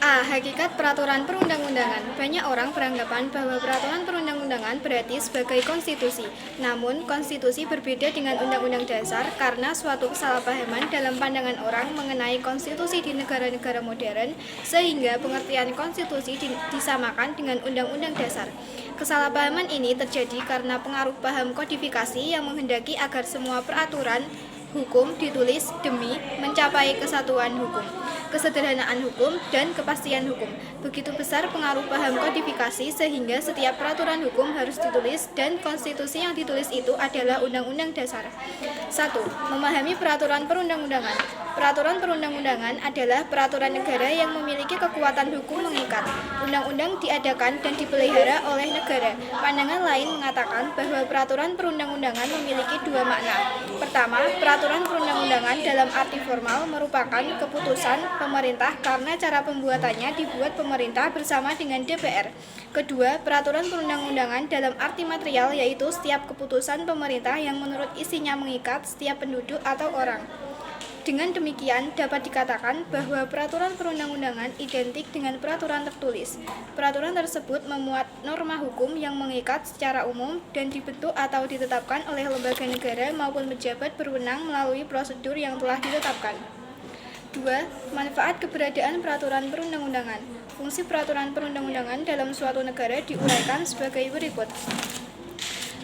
A. Hakikat peraturan perundang-undangan. Banyak orang beranggapan bahwa peraturan perundang-undangan berarti sebagai konstitusi. Namun, konstitusi berbeda dengan undang-undang dasar karena suatu kesalahpahaman dalam pandangan orang mengenai konstitusi di negara-negara modern, sehingga pengertian konstitusi disamakan dengan undang-undang dasar. Kesalahpahaman ini terjadi karena pengaruh paham kodifikasi yang menghendaki agar semua peraturan hukum ditulis demi mencapai kesatuan hukum, kesederhanaan hukum, dan kepastian hukum. Begitu besar pengaruh paham kodifikasi sehingga setiap peraturan hukum harus ditulis dan konstitusi yang ditulis itu adalah undang-undang dasar. 1. Memahami peraturan perundang-undangan. Peraturan perundang-undangan adalah peraturan negara yang memiliki kekuatan hukum mengikat. Undang-undang diadakan dan dipelihara oleh negara. Pandangan lain mengatakan bahwa peraturan perundang-undangan memiliki dua makna. Pertama, peraturan perundang-undangan dalam arti formal merupakan keputusan pemerintah karena cara pembuatannya dibuat pemerintah bersama dengan DPR. Kedua, peraturan perundang-undangan dalam arti material yaitu setiap keputusan pemerintah yang menurut isinya mengikat setiap penduduk atau orang. Dengan demikian, dapat dikatakan bahwa peraturan perundang-undangan identik dengan peraturan tertulis. Peraturan tersebut memuat norma hukum yang mengikat secara umum dan dibentuk atau ditetapkan oleh lembaga negara maupun pejabat berwenang melalui prosedur yang telah ditetapkan. 2. Manfaat keberadaan peraturan perundang-undangan. Fungsi peraturan perundang-undangan dalam suatu negara diuraikan sebagai berikut.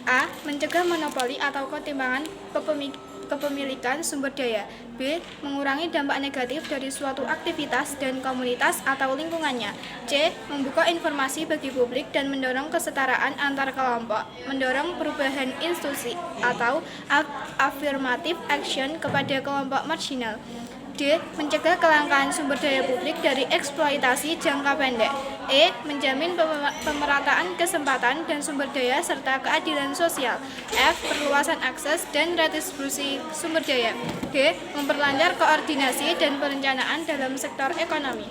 A. Mencegah monopoli atau ketimpangan kepemilikan sumber daya. B. Mengurangi dampak negatif dari suatu aktivitas dan komunitas atau lingkungannya. C. Membuka informasi bagi publik dan mendorong kesetaraan antar kelompok, mendorong perubahan institusi atau affirmative action kepada kelompok marginal. D. Mencegah kelangkaan sumber daya publik dari eksploitasi jangka pendek. E. Menjamin pemerataan kesempatan dan sumber daya serta keadilan sosial. F. Perluasan akses dan redistribusi sumber daya. G. Memperlancar koordinasi dan perencanaan dalam sektor ekonomi.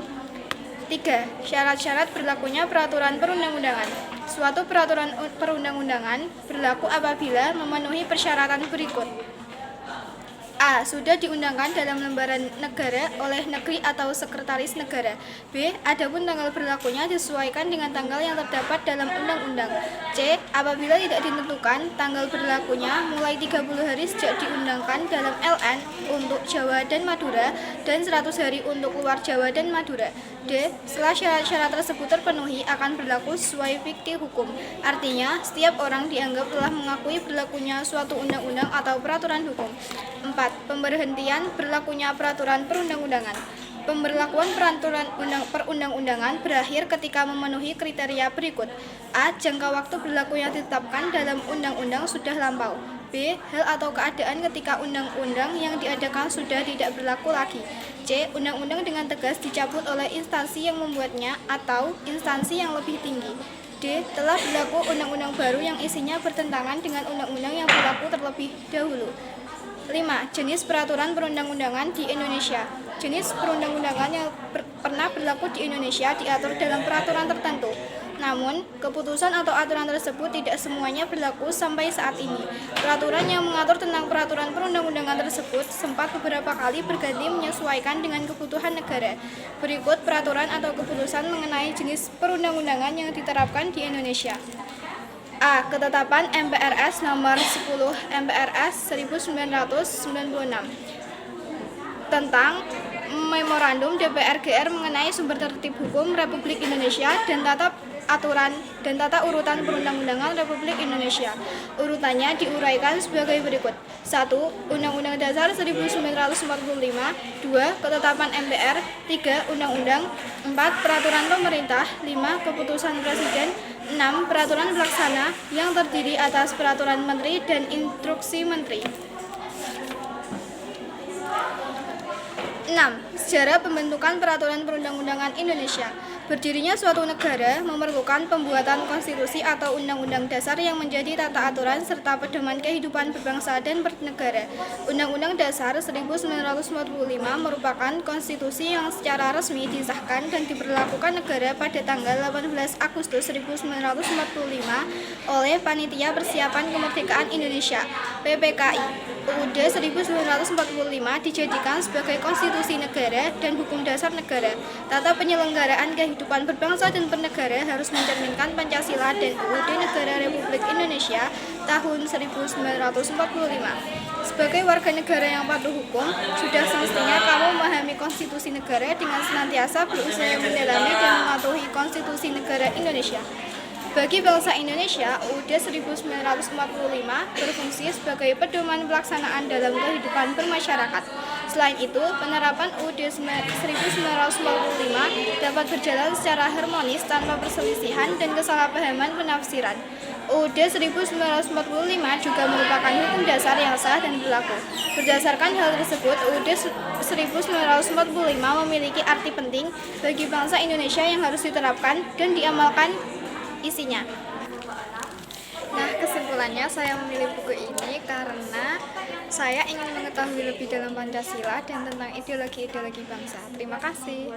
3. Syarat-syarat berlakunya peraturan perundang-undangan. Suatu peraturan perundang-undangan berlaku apabila memenuhi persyaratan berikut. A. Sudah diundangkan dalam lembaran negara oleh negeri atau sekretaris negara. B. Adapun tanggal berlakunya disesuaikan dengan tanggal yang terdapat dalam undang-undang. C. Apabila tidak ditentukan tanggal berlakunya mulai 30 hari sejak diundangkan dalam LN untuk Jawa dan Madura dan 100 hari untuk luar Jawa dan Madura. D. Setelah syarat-syarat tersebut terpenuhi akan berlaku sesuai fikih hukum. Artinya, setiap orang dianggap telah mengakui berlakunya suatu undang-undang atau peraturan hukum. 4. Pemberhentian berlakunya peraturan perundang-undangan. Pemberlakuan peraturan perundang-undangan berakhir ketika memenuhi kriteria berikut. A. Jangka waktu berlaku yang ditetapkan dalam undang-undang sudah lampau. B. Hal atau keadaan ketika undang-undang yang diadakan sudah tidak berlaku lagi. C. Undang-undang dengan tegas dicabut oleh instansi yang membuatnya atau instansi yang lebih tinggi. D. Telah berlaku undang-undang baru yang isinya bertentangan dengan undang-undang yang berlaku terlebih dahulu. 5. Jenis peraturan perundang-undangan di Indonesia. Jenis perundang-undangan yang pernah berlaku di Indonesia diatur dalam peraturan tertentu. Namun, keputusan atau aturan tersebut tidak semuanya berlaku sampai saat ini. Peraturan yang mengatur tentang peraturan perundang-undangan tersebut sempat beberapa kali berganti menyesuaikan dengan kebutuhan negara. Berikut peraturan atau keputusan mengenai jenis perundang-undangan yang diterapkan di Indonesia. A. Ketetapan MPRS nomor 10 MPRS 1996 tentang Memorandum DPR GR mengenai sumber tertib hukum Republik Indonesia dan tata urutan perundang-undangan Republik Indonesia. Urutannya diuraikan sebagai berikut. 1. Undang-Undang Dasar 1945. 2. Ketetapan MPR. 3. Undang-undang. 4. Peraturan pemerintah. 5. Keputusan Presiden. 6. Peraturan pelaksana yang terdiri atas peraturan menteri dan instruksi menteri. 6. Sejarah pembentukan peraturan perundang-undangan Indonesia. Berdirinya suatu negara memerlukan pembuatan konstitusi atau undang-undang dasar yang menjadi tata aturan serta pedoman kehidupan berbangsa dan bernegara. Undang-Undang Dasar 1945 merupakan konstitusi yang secara resmi disahkan dan diberlakukan negara pada tanggal 18 Agustus 1945 oleh Panitia Persiapan Kemerdekaan Indonesia (PPKI). UUD 1945 dijadikan sebagai konstitusi negara dan hukum dasar negara. Tata penyelenggaraan kehidupan berbangsa dan bernegara harus mencerminkan Pancasila dan UUD Negara Republik Indonesia tahun 1945. Sebagai warga negara yang patuh hukum, sudah semestinya kamu memahami konstitusi negara dengan senantiasa berusaha mendalami dan mematuhi konstitusi negara Indonesia. Bagi bangsa Indonesia, UUD 1945 berfungsi sebagai pedoman pelaksanaan dalam kehidupan bermasyarakat. Selain itu, penerapan UUD 1945 dapat berjalan secara harmonis tanpa perselisihan dan kesalahpahaman penafsiran. UUD 1945 juga merupakan hukum dasar yang sah dan berlaku. Berdasarkan hal tersebut, UUD 1945 memiliki arti penting bagi bangsa Indonesia yang harus diterapkan dan diamalkan isinya. Nah, kesimpulannya saya memilih buku ini karena saya ingin mengetahui lebih dalam Pancasila dan tentang ideologi-ideologi bangsa. Terima kasih.